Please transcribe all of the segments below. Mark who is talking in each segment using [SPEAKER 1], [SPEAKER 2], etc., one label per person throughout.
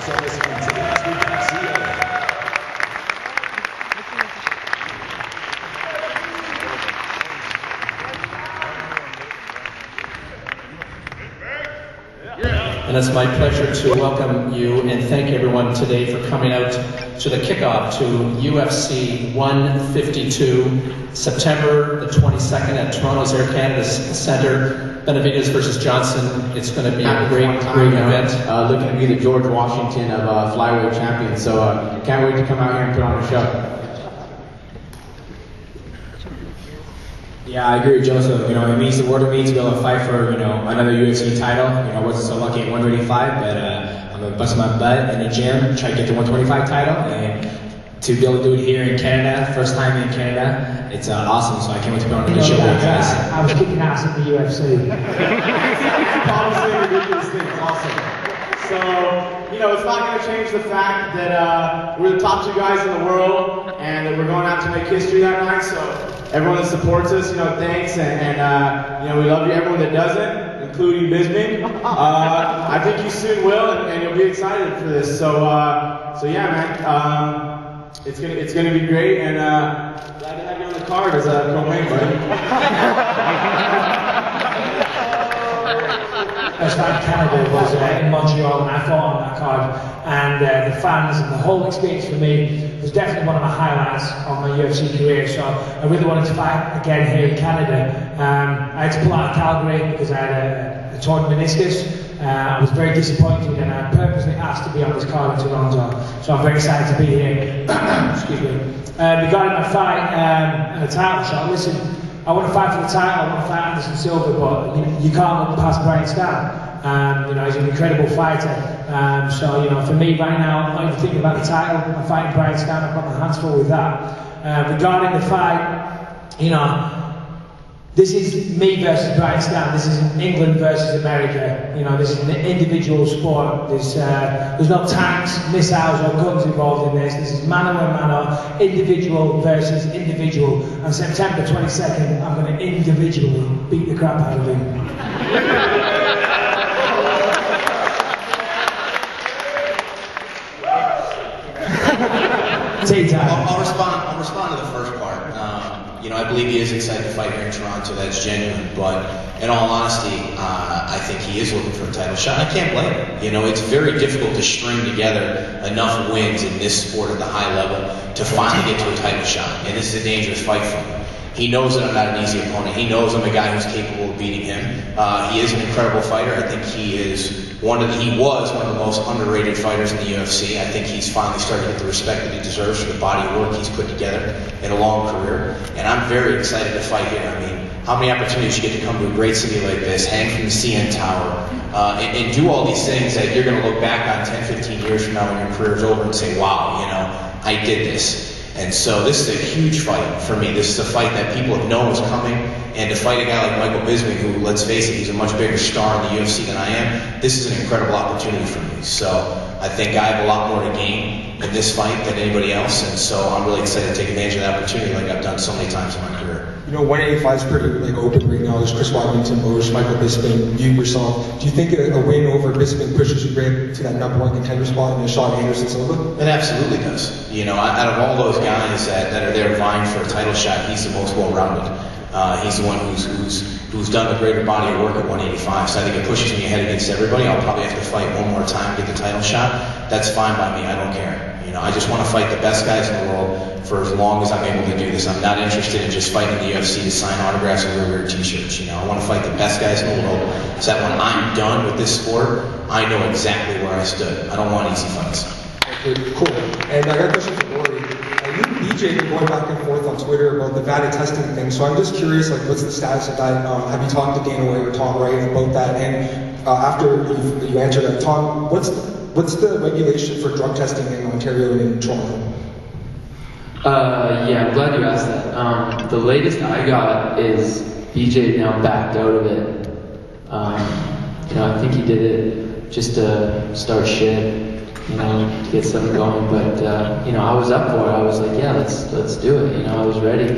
[SPEAKER 1] And it's my pleasure to welcome you and thank everyone today for coming out to the kickoff to UFC 152, September the 22nd at Toronto's Air Canada Centre, Benavidez versus Johnson. It's going to be a great event.
[SPEAKER 2] Looking to be the George Washington of flyweight champions, so can't wait to come out here and put on a show.
[SPEAKER 3] Yeah, I agree with Joseph. You know, it means the world to me to be able to fight for, you know, another UFC title. You know, I wasn't so lucky at 135, but I'm gonna bust my butt in the gym, try to get the 125 title, and to be able to do it here in Canada, first time in Canada, it's awesome. So I can't wait to be on the show with you guys.
[SPEAKER 4] I was kicking ass at the UFC.
[SPEAKER 5] Obviously, ridiculous things. Awesome. So, you know, it's not going to change the fact that we're the top two guys in the world and that we're going out to make history that night. So, everyone that supports us, you know, thanks. And you know, we love you. Everyone that doesn't, including Bisbee. I think you soon will, and you'll be excited for this. So, so yeah, man, it's gonna be great, and glad to have you on the card as a co-main, buddy.
[SPEAKER 4] Best fight in Canada was in Montreal, and I fought on that card, and the fans and the whole experience for me was definitely one of my highlights of my UFC career. So I really wanted to fight again here in Canada. I had to pull out of Calgary because I had a torn meniscus. I was very disappointed, and I purposely asked to be on this card in Toronto. So I'm very excited to be here. Excuse me. Regarding my fight and the title shot, listen, I want to fight for the title, I want to fight Anderson Silva, but you can't look past Brian Stann. You know, he's an incredible fighter. So, you know, for me right now, I'm not even thinking about the title. I'm fighting Brian Stann, I've got my hands full with that. Regarding the fight, you know, this is me versus Brian Stann. This is England versus America. You know, this is an individual sport. There's no tanks, missiles, or guns involved in this. This is mano a mano, individual versus individual. On September 22nd, I'm going to individually beat the crap out of him.
[SPEAKER 6] I'll respond to the first part. You know, I believe he is excited to fight here in Toronto. That's genuine. But in all honesty, I think he is looking for a title shot. I can't blame him. You know, it's very difficult to string together enough wins in this sport at the high level to finally get to a title shot. And this is a dangerous fight for him. He knows that I'm not an easy opponent. He knows I'm a guy who's capable of beating him. He is an incredible fighter. I think he was one of the most underrated fighters in the UFC. I think he's finally starting to get the respect that he deserves for the body of work he's put together in a long career. And I'm very excited to fight here. I mean, how many opportunities you get to come to a great city like this, hang from the CN Tower, and do all these things that you're going to look back on 10, 15 years from now when your career is over and say, wow, you know, I did this. And so this is a huge fight for me. This is a fight that people have known was coming. And to fight a guy like Michael Bisping, who, let's face it, he's a much bigger star in the UFC than I am, this is an incredible opportunity for me. So I think I have a lot more to gain in this fight than anybody else. And so I'm really excited to take advantage of that opportunity like I've done so many times in my career.
[SPEAKER 7] You know, 185 is pretty open right now. There's Chris Waddington, there's Michael Bisping, you yourself. Do you think a win over Bisping pushes you right to that #1 contender spot and Sean Anderson Silva?
[SPEAKER 6] It absolutely does. You know, out of all those guys that are there vying for a title shot, he's the most well-rounded. He's the one who's done the greater body of work at 185. So I think it pushes me ahead against everybody. I'll probably have to fight one more time to get the title shot. That's fine by me. I don't care. You know, I just want to fight the best guys in the world for as long as I'm able to do this. I'm not interested in just fighting the UFC to sign autographs and wear t-shirts. You know, I want to fight the best guys in the world so that when I'm done with this sport, I know exactly where I stood. I don't want easy fights.
[SPEAKER 7] Okay, cool. And I got a question for Lori. You and BJ have been going back and forth on Twitter about the VADA testing thing. So I'm just curious, like, what's the status of that? Have you talked to Dana White or Tom Wright about that? And after you answered that, Tom, what's the regulation for drug testing in Ontario and in Toronto?
[SPEAKER 8] Yeah, I'm glad you asked that. The latest I got is BJ now backed out of it. You know, I think he did it just to start shit, you know, to get something going. But you know, I was up for it. I was like, yeah, let's do it. You know, I was ready.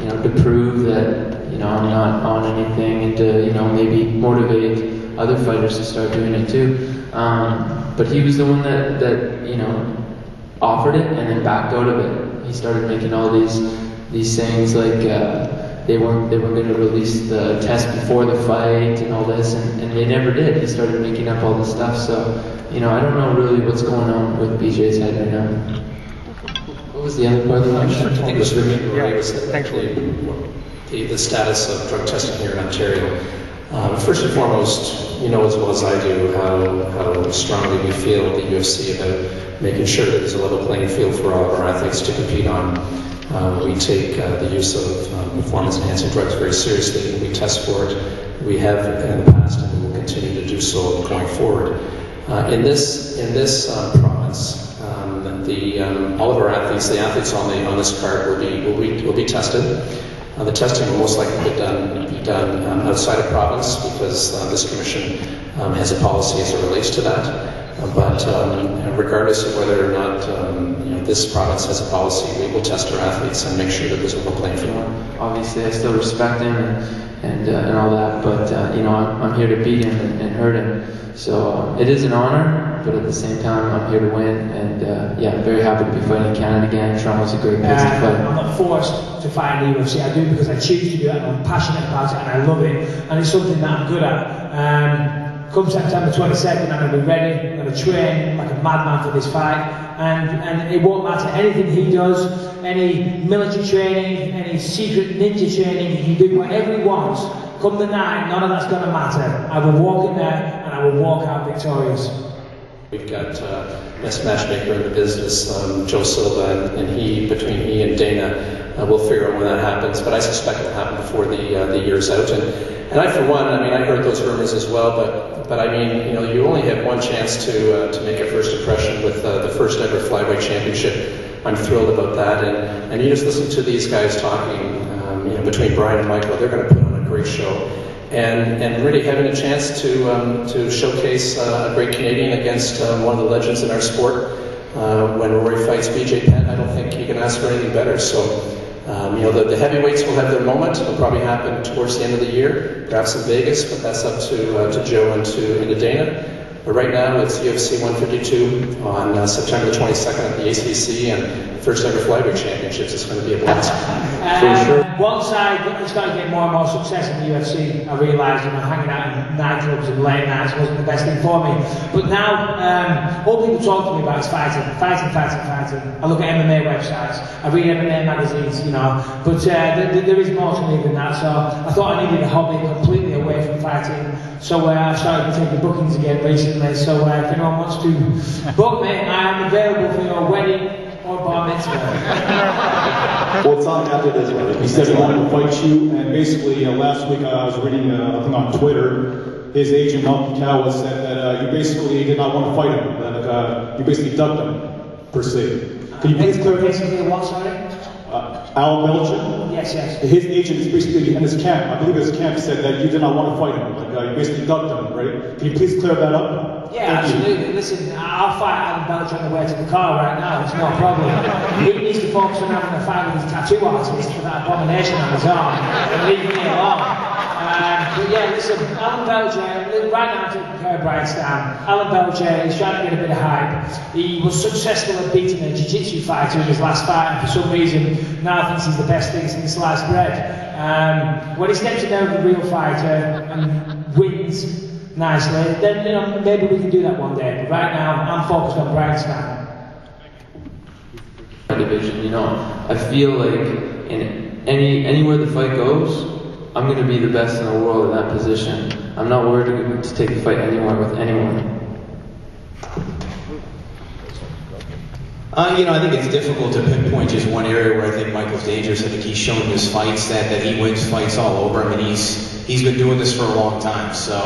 [SPEAKER 8] You know, to prove that, you know, I'm not on anything, and to, you know, maybe motivate other fighters to start doing it too. But he was the one that you know, offered it and then backed out of it. He started making all these sayings like they weren't going to release the test before the fight and all this, and they never did. He started making up all this stuff. So, you know, I don't know really what's going on with BJ's head right now. What was the other part of the question?
[SPEAKER 1] I think it was the status of drug testing here in Ontario. First and foremost, you know as well as I do how strongly we feel at the UFC about making sure that there's a level playing field for all of our athletes to compete on. We take the use of performance-enhancing drugs very seriously. We test for it. We have in the past, and we will continue to do so going forward. In this province, all of our athletes, the athletes on this card will be tested. The testing will most likely be done outside of province because this commission has a policy as it relates to that. But regardless of whether or not you know, this province has a policy, we will test our athletes and make sure that there's a level playing field.
[SPEAKER 8] Obviously, I still respect him and all that, but you know, I'm here to beat him and hurt him. So it is an honor, but at the same time, I'm here to win. And yeah, I'm very happy to be fighting Canada again. Toronto's a great place to fight.
[SPEAKER 4] I'm not forced to fight in the UFC. I do it because I choose to do it, and I'm passionate about it, and I love it, and it's something that I'm good at. Come September 22nd, I'm going to be ready. I'm going to train like a madman for this fight, and it won't matter anything he does, any military training, any secret ninja training. He can do whatever he wants. Come the night, none of that's going to matter. I will walk in there and I will walk out victorious.
[SPEAKER 1] We've got best matchmaker in the business, Joe Silva, and between he and Dana, we'll figure out when that happens. But I suspect it'll happen before the year's out. And I, for one, I mean, I heard those rumors as well. But I mean, you know, you only have one chance to make a first impression with the first ever flyweight championship. I'm thrilled about that. And you just listen to these guys talking, you know, between Brian and Michael, they're going to put on a great show. And really having a chance to showcase a great Canadian against one of the legends in our sport. When Rory fights BJ Penn, I don't think you can ask for anything better. So, you know, the heavyweights will have their moment. It'll probably happen towards the end of the year, perhaps in Vegas, but that's up to Joe and to Dana. But right now, it's UFC 152 on September the 22nd at the ACC, and first ever flyweight championships. It's going to be a blast.
[SPEAKER 4] For sure. Once I started getting more and more success in the UFC, I realised, you know, hanging out in nightclubs and late nights wasn't the best thing for me. But now, all people talk to me about is fighting. I look at MMA websites, I read MMA magazines, you know, but there is more to me than that. So I thought I needed a hobby completely away from fighting. So I started taking bookings again recently. So if anyone wants to book me, I am available for your wedding or bar mitzvah.
[SPEAKER 9] Well, it's on after this one. He said he wanted to fight you, and basically last week I was reading a thing on Twitter. His agent, Malky Kawa, said that you basically did not want to fight him. That you basically ducked him, per se. Can you please clarify?
[SPEAKER 4] Basically what, sorry?
[SPEAKER 9] Al Belgian?
[SPEAKER 4] Yes.
[SPEAKER 9] His agent is basically in his camp. I believe his camp said that you did not want to fight him. Like you basically ducked him, right? Can you please clear that up?
[SPEAKER 4] Yeah, absolutely. Listen, I'll fight Alan Belcher on the way to the car right now. It's no problem. He needs to focus on having a fight with his tattoo artist for that abomination on his arm and leave me alone. But yeah, listen, Alan Belcher, right now I'm taking care of Brian Stam. Alan Belcher, he's trying to get a bit of hype. He was successful at beating a jiu-jitsu fighter in his last fight, and for some reason now thinks he's the best thing since sliced bread. When he steps in there with a real fighter and wins nicely, then, you know, maybe we can do that one day. But right now, I'm focused on Brian Stam.
[SPEAKER 8] Division, you know, I feel like in anywhere the fight goes, I'm going to be the best in the world in that position. I'm not worried to take a fight anywhere with anyone.
[SPEAKER 6] You know, I think it's difficult to pinpoint just one area where I think Michael's dangerous. I think he's shown in his fights that he wins fights all over. I mean, he's been doing this for a long time. So,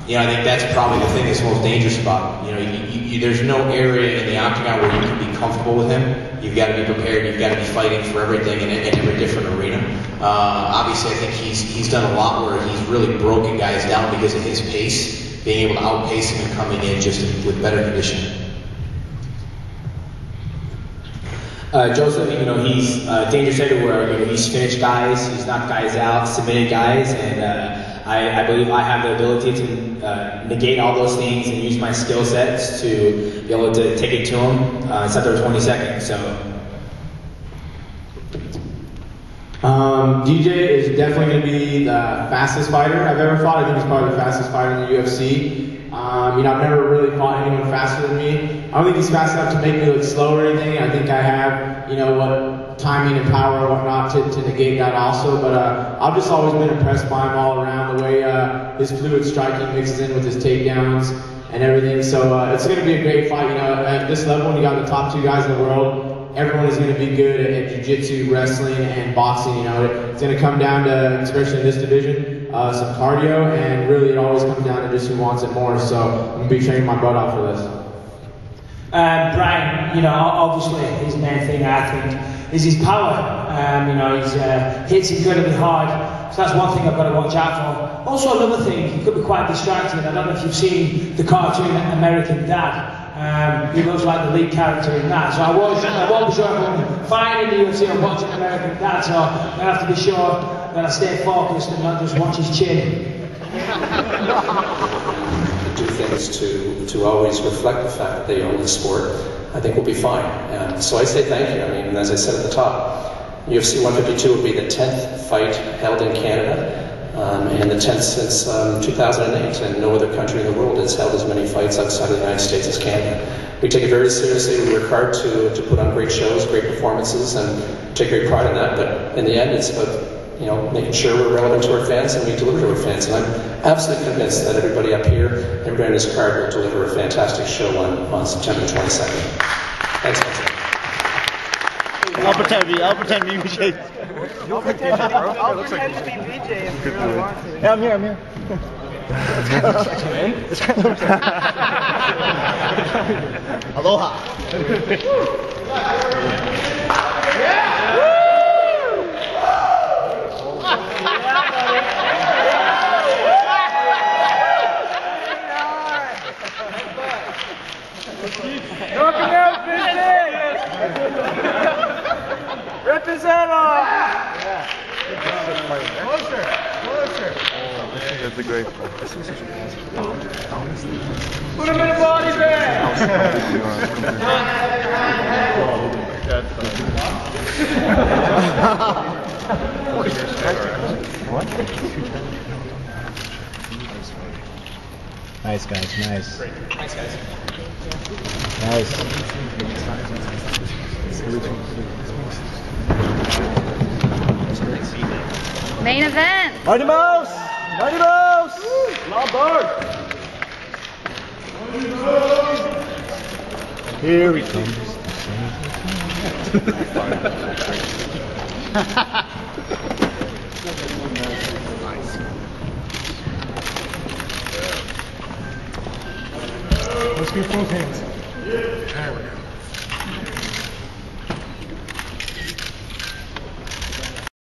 [SPEAKER 6] you know, I think that's probably the thing that's most dangerous about him. You know, there's no area in the octagon where you can be comfortable with him. You've got to be prepared. You've got to be fighting for everything in every different arena. Obviously, I think he's done a lot where he's really broken guys down because of his pace, being able to outpace him and coming in just with better conditioning.
[SPEAKER 3] Joseph, you know, he's dangerous everywhere. You know, he's finished guys, he's knocked guys out, submitted guys, and I believe I have the ability to negate all those things and use my skill sets to be able to take it to him in under 20 seconds. So.
[SPEAKER 5] DJ is definitely going to be the fastest fighter I've ever fought. I think he's probably the fastest fighter in the UFC. I've never really fought anyone faster than me. I don't think he's fast enough to make me look slow or anything. I think I have, what timing and power and whatnot to negate that also. But I've just always been impressed by him all around, the way his fluid striking mixes in with his takedowns and everything. So it's going to be a great fight. At this level, when you got the top 2 guys in the world, everyone is going to be good at jiu-jitsu, wrestling, and boxing. It's going to come down to, especially in this division, some cardio, and really it always comes down to just who wants it more. So I'm going to be training my butt off for this.
[SPEAKER 4] Brian, obviously his main thing, I think, is his power. He hits incredibly hard, so that's one thing I've got to watch out for. Also, another thing, he could be quite distracting. I don't know if you've seen the cartoon American Dad. He looks like the lead character in that, so I won't be sure if I'm fighting in the UFC or watching American Dad, so I have to be sure that I stay focused and not just watch his chin.
[SPEAKER 1] Do things to always reflect the fact that they own the sport, I think we'll be fine. So I say thank you. And as I said at the top, UFC 152 will be the 10th fight held in Canada, and the 10th since 2008, and no other country in the world has held as many fights outside of the United States as Canada. We take it very seriously. We work hard to put on great shows, great performances, and take great pride in that. But in the end, it's about making sure we're relevant to our fans and we deliver to our fans. And I'm absolutely convinced that everybody up here, everybody in this card will deliver a fantastic show on September 22nd. Thanks, guys.
[SPEAKER 10] I'll pretend to be BJ.
[SPEAKER 11] I'll pretend to be BJ if you really want to.
[SPEAKER 10] Yeah, I'm here. Aloha.
[SPEAKER 11] Welcome out, BJ! Rip his head off! Closer!
[SPEAKER 10] That's a great one.
[SPEAKER 11] Put him in a body bag!
[SPEAKER 10] What? Nice, guys. Nice.
[SPEAKER 3] Thanks, guys.
[SPEAKER 10] Nice.
[SPEAKER 12] Main event.
[SPEAKER 10] Mighty Mouse! Mighty Mouse! Not bird! Here he comes.
[SPEAKER 7] Let's get both hands. There we go.